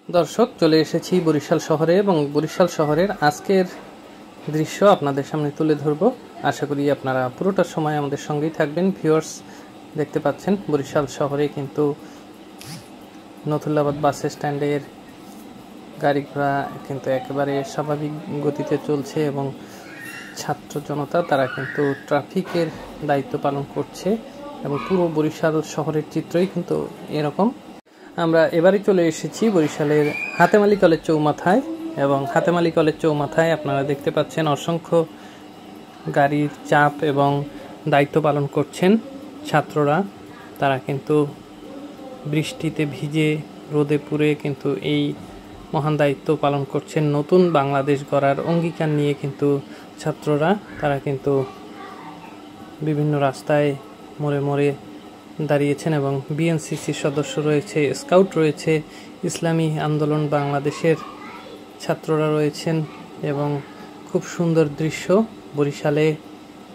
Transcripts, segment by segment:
দর্শক, চলে এসেছি বরিশাল শহরে এবং বরিশাল শহরের আজকের দৃশ্য আপনাদের সামনে তুলে ধরব। আশা করি আপনারা পুরোটা সময় আমাদের সঙ্গেই থাকবেন। ভিউয়ার্স, দেখতে পাচ্ছেন বরিশাল শহরে কিন্তু নথুল্লাবাদ বাস স্ট্যান্ডের গাড়ি ঘোড়া কিন্তু একেবারে স্বাভাবিক গতিতে চলছে এবং ছাত্র জনতা তারা কিন্তু ট্রাফিকের দায়িত্ব পালন করছে এবং পুরো বরিশাল শহরের চিত্রই কিন্তু এরকম। আমরা এবারে চলে এসেছি বরিশালের হাতেমালি কলেজ চৌমাথায় এবং হাতেমালি কলেজ চৌমাথায় আপনারা দেখতে পাচ্ছেন অসংখ্য গাড়ির চাপ এবং দায়িত্ব পালন করছেন ছাত্ররা। তারা কিন্তু বৃষ্টিতে ভিজে রোদে পুড়ে কিন্তু এই মহান দায়িত্ব পালন করছেন। নতুন বাংলাদেশ গড়ার অঙ্গীকার নিয়ে কিন্তু ছাত্ররা তারা কিন্তু বিভিন্ন রাস্তায় মোড়ে মোড়ে দাঁড়িয়েছেন এবং বিএনসিসির সদস্য রয়েছে, স্কাউট রয়েছে, ইসলামী আন্দোলন বাংলাদেশের ছাত্ররা রয়েছেন এবং খুব সুন্দর দৃশ্য বরিশালে।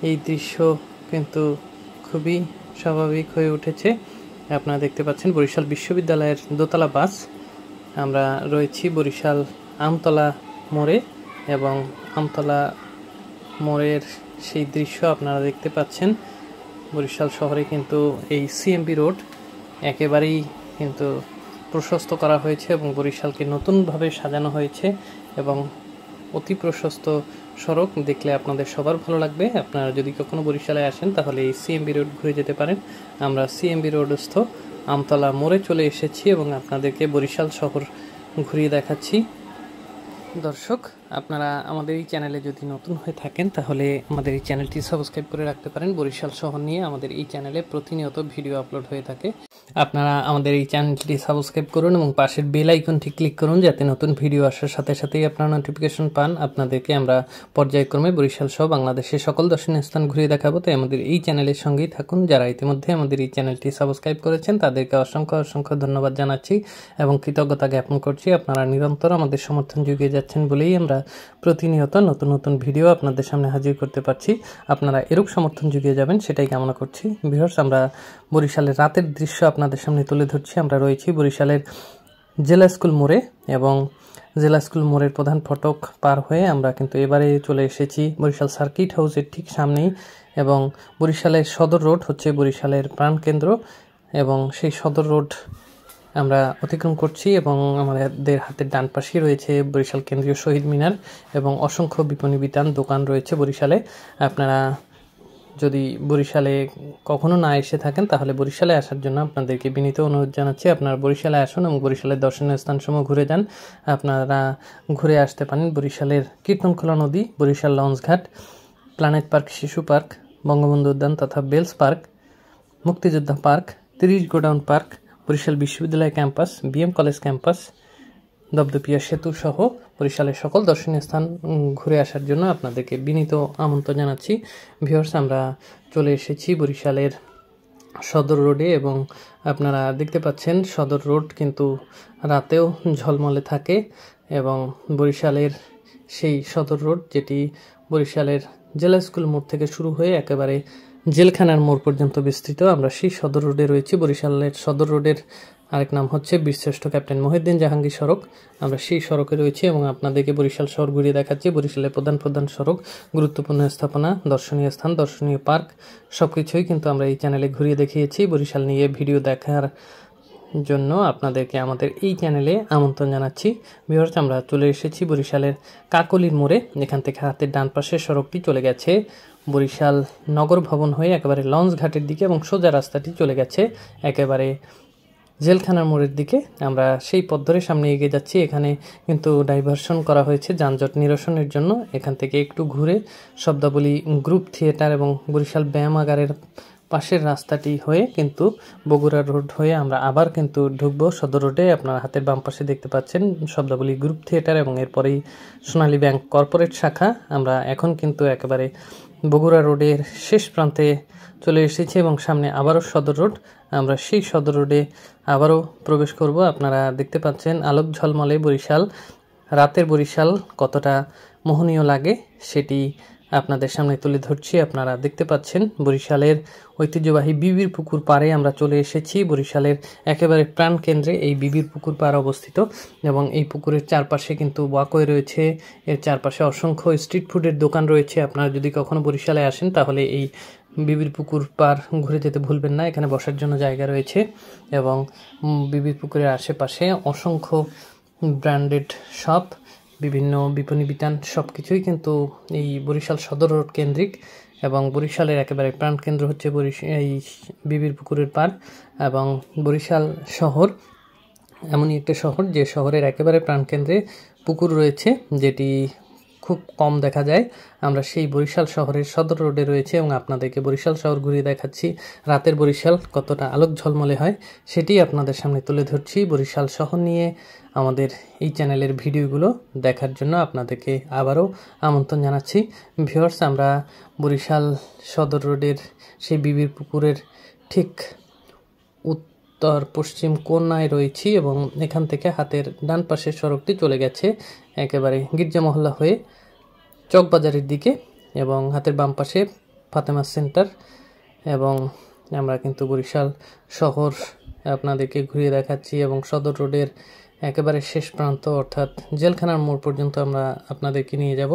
এই দৃশ্য কিন্তু খুবই স্বাভাবিক হয়ে উঠেছে। আপনারা দেখতে পাচ্ছেন বরিশাল বিশ্ববিদ্যালয়ের দোতলা বাস। আমরা রয়েছি বরিশাল আমতলা মোড়ে এবং আমতলা মোড়ের সেই দৃশ্য আপনারা দেখতে পাচ্ছেন। বরিশাল শহরে কিন্তু এই সিএমবি রোড একেবারেই কিন্তু প্রশস্ত করা হয়েছে এবং বরিশালকে নতুনভাবে সাজানো হয়েছে এবং অতি প্রশস্ত সড়ক দেখলে আপনাদের সবার ভালো লাগবে। আপনারা যদি কখনো বরিশালে আসেন তাহলে এই সিএমবি রোড ঘুরে যেতে পারেন। আমরা সিএমবি রোডস্থ আমতলা মোড়ে চলে এসেছি এবং আপনাদেরকে বরিশাল শহর ঘুরিয়ে দেখাচ্ছি। দর্শক, আপনারা আমাদের এই চ্যানেলে যদি নতুন হয়ে থাকেন তাহলে আমাদের এই চ্যানেলটি সাবস্ক্রাইব করে রাখতে পারেন। বরিশাল শহর নিয়ে আমাদের এই চ্যানেলে প্রতিনিয়ত ভিডিও আপলোড হয়ে থাকে। আপনারা আমাদের এই চ্যানেলটি সাবস্ক্রাইব করুন এবং পাশের বেল আইকনটি ক্লিক করুন যাতে নতুন ভিডিও আসার সাথে সাথেই আপনারা নোটিফিকেশন পান। আপনাদেরকে আমরা পর্যায়ক্রমে বরিশাল সহ বাংলাদেশের সকল দর্শনীয় স্থান ঘুরিয়ে দেখাবো। তাই আমাদের এই চ্যানেলের সঙ্গেই থাকুন। যারা ইতিমধ্যে আমাদের এই চ্যানেলটি সাবস্ক্রাইব করেছেন তাদেরকে অসংখ্য ধন্যবাদ জানাচ্ছি এবং কৃতজ্ঞতা জ্ঞাপন করছি। আপনারা নিরন্তর আমাদের সমর্থন যুগিয়ে যাচ্ছেন বলেই আমরা প্রতিনিয়ত নতুন ভিডিও আপনাদের সামনে হাজির করতে পারছি। আপনারা এরূপ সমর্থন যুগিয়ে যাবেন সেটাই কামনা করছি। ভিউয়ার্স, আমরা বরিশালের রাতের দৃশ্য আপনাদের সামনে তুলে ধরছি। আমরা রয়েছি বরিশালের জেলা স্কুল মোড়ে এবং জেলা স্কুল মোড়ের প্রধান ফটক পার হয়ে আমরা কিন্তু এবারে চলে এসেছি বরিশাল সার্কিট হাউসের ঠিক সামনেই এবং বরিশালের সদর রোড হচ্ছে বরিশালের প্রাণকেন্দ্র এবং সেই সদর রোড আমরা অতিক্রম করছি এবং আমাদের হাতের ডান পাশে রয়েছে বরিশাল কেন্দ্রীয় শহীদ মিনার এবং অসংখ্য বিপণী বিতান দোকান রয়েছে বরিশালে। আপনারা যদি বরিশালে কখনো না এসে থাকেন তাহলে বরিশালে আসার জন্য আপনাদেরকে বিনীত অনুরোধ জানাচ্ছি। আপনারা বরিশালে আসুন এবং বরিশালের দর্শনীয় স্থানসমূহ ঘুরে যান। আপনারা ঘুরে আসতে পারেন বরিশালের কীর্তনখোলা নদী, বরিশাল লঞ্চঘাট, প্ল্যানেট পার্ক, শিশু পার্ক, বঙ্গবন্ধু উদ্যান তথা বেলস পার্ক, মুক্তিযোদ্ধা পার্ক, 30 গোডাউন পার্ক, বরিশাল বিশ্ববিদ্যালয় campus, BM college campus, Dapdapia সেতু সহ বরিশালের সকল দর্শনীয় স্থান ঘুরে আসার জন্য আপনাদেরকে বিনীত আমন্ত্রণ জানাচ্ছি। ভিউয়ার্স, আমরা চলে এসেছি বরিশালের সদর রোডে এবং আপনারা দেখতে পাচ্ছেন সদর রোড কিন্তু রাতেও ঝলমলে থাকে এবং বরিশালের সেই সদর রোড যেটি বরিশালের জেলা স্কুল মোড় থেকে শুরু হয়ে একেবারে জেলখানার মোড় পর্যন্ত বিস্তৃত, আমরা সেই সদর রোডে রয়েছি। বরিশালের সদর রোডের আরেক নাম হচ্ছে বীরশ্রেষ্ঠ ক্যাপ্টেন মহিউদ্দিন জাহাঙ্গীর সড়ক। আমরা সেই সড়কে রয়েছি এবং আপনাদেরকে বরিশাল শহর ঘুরিয়ে দেখাচ্ছি। বরিশালের প্রধান সড়ক, গুরুত্বপূর্ণ স্থাপনা, দর্শনীয় স্থান, দর্শনীয় পার্ক সবকিছুই কিন্তু আমরা এই চ্যানেলে ঘুরিয়ে দেখিয়েছি। বরিশাল নিয়ে ভিডিও দেখার জন্য আপনাদেরকে আমাদের এই চ্যানেলে আমন্ত্রণ জানাচ্ছি। ভিউয়ার্স, আমরা চলে এসেছি বরিশালের কাকলির মোড়ে। এখান থেকে হাতের ডান পাশের সড়কটি চলে গেছে বরিশাল নগর ভবন হয়ে একেবারে লঞ্চ ঘাটের দিকে এবং সোজা রাস্তাটি চলে গেছে একেবারে জেলখানার মোড়ের দিকে। আমরা সেই পথ ধরে সামনে এগিয়ে যাচ্ছি। এখানে কিন্তু ডাইভারশন করা হয়েছে যানজট নিরসনের জন্য। এখান থেকে একটু ঘুরে শব্দাবলী গ্রুপ থিয়েটার এবং বরিশাল ব্যায়ামাগারের পাশের রাস্তাটি হয়ে কিন্তু বগুড়া রোড হয়ে আমরা আবার কিন্তু ঢুকবো সদর রোডে। আপনারা হাতের বাম পাশে দেখতে পাচ্ছেন শব্দাবলী গ্রুপ থিয়েটার এবং এরপরেই সোনালী ব্যাংক কর্পোরেট শাখা। আমরা এখন কিন্তু একেবারে বগুড়া রোডের শেষ প্রান্তে চলে এসেছি এবং সামনে আবারও সদর রোড। আমরা সেই সদর রোডে আবারও প্রবেশ করব। আপনারা দেখতে পাচ্ছেন আলোক ঝলমলে বরিশাল। রাতের বরিশাল কতটা মোহনীয় লাগে সেটি আপনাদের সামনে তুলে ধরছি। আপনারা দেখতে পাচ্ছেন বরিশালের ঐতিহ্যবাহী বিবির পুকুর পাড়ে আমরা চলে এসেছি। বরিশালের একেবারে প্রাণকেন্দ্রে এই বিবির পুকুর পাড় অবস্থিত এবং এই পুকুরের চারপাশে কিন্তু ওয়াকওয়ে রয়েছে। এর চারপাশে অসংখ্য স্ট্রিট ফুডের দোকান রয়েছে। আপনারা যদি কখনো বরিশালে আসেন তাহলে এই বিবির পুকুর পাড় ঘুরে যেতে ভুলবেন না। এখানে বসার জন্য জায়গা রয়েছে এবং বিবির পুকুরের আশেপাশে অসংখ্য ব্র্যান্ডেড শপ, বিভিন্ন বিপণী বিতান সব কিছুই কিন্তু এই বরিশাল সদর রোড কেন্দ্রিক এবং বরিশালের একেবারে প্রাণকেন্দ্র হচ্ছে এই বিবির পুকুরের পাড়। এবং বরিশাল শহর এমনই একটা শহর যে শহরের একেবারে প্রাণকেন্দ্রে পুকুর রয়েছে, যেটি খুব কম দেখা যায়। আমরা সেই বরিশাল শহরের সদর রোডে রয়েছে এবং আপনাদেরকে বরিশাল শহর ঘুরিয়ে দেখাচ্ছি। রাতের বরিশাল কতটা আলোক ঝলমলে হয় সেটি আপনাদের সামনে তুলে ধরছি। বরিশাল শহর নিয়ে আমাদের এই চ্যানেলের ভিডিওগুলো দেখার জন্য আপনাদেরকে আবারও আমন্ত্রণ জানাচ্ছি। ভিউয়ার্স, আমরা বরিশাল সদর রোডের সেই বিবির পুকুরের ঠিক উত্তর পশ্চিম কোণায় রয়েছি এবং এখান থেকে হাতের ডান পাশের সড়কটি চলে গেছে একেবারে গির্জা মহল্লা হয়ে চকবাজারের দিকে এবং হাতের বাম পাশে ফাতেমা সেন্টার। এবং আমরা কিন্তু বরিশাল শহর আপনাদেরকে ঘুরিয়ে দেখাচ্ছি এবং সদর রোডের একেবারে শেষ প্রান্ত অর্থাৎ জেলখানার মোড় পর্যন্ত আমরা আপনাদেরকে নিয়ে যাব।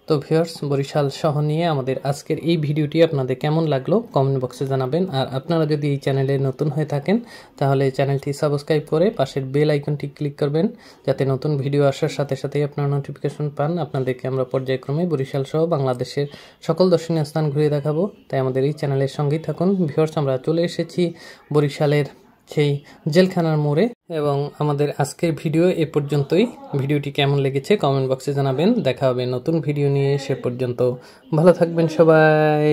তো ভিউয়ার্স, বরিশাল শহর নিয়ে আমাদের আজকের এই ভিডিওটি আপনাদের কেমন লাগলো কমেন্ট বক্সে জানাবেন। আর আপনারা যদি এই চ্যানেলে নতুন হয়ে থাকেন তাহলে চ্যানেলটি সাবস্ক্রাইব করে পাশের বেল আইকনটি ক্লিক করবেন, যাতে নতুন ভিডিও আসার সাথে সাথেই আপনারা নোটিফিকেশন পান। আপনাদেরকে আমরা পর্যায়ক্রমে বরিশাল সহ বাংলাদেশের সকল দর্শনীয় স্থান ঘুরে দেখাবো, তাই আমাদের এই চ্যানেলের সঙ্গেই থাকুন। ভিউয়ার্স, আমরা চলে এসেছি বরিশালের সেই জেলখানার মোড়ে এবং আমাদের আজকের ভিডিও এ পর্যন্তই। ভিডিওটি কেমন লেগেছে কমেন্ট বক্সে জানাবেন। দেখা হবে নতুন ভিডিও নিয়ে, সে পর্যন্ত ভালো থাকবেন সবাই।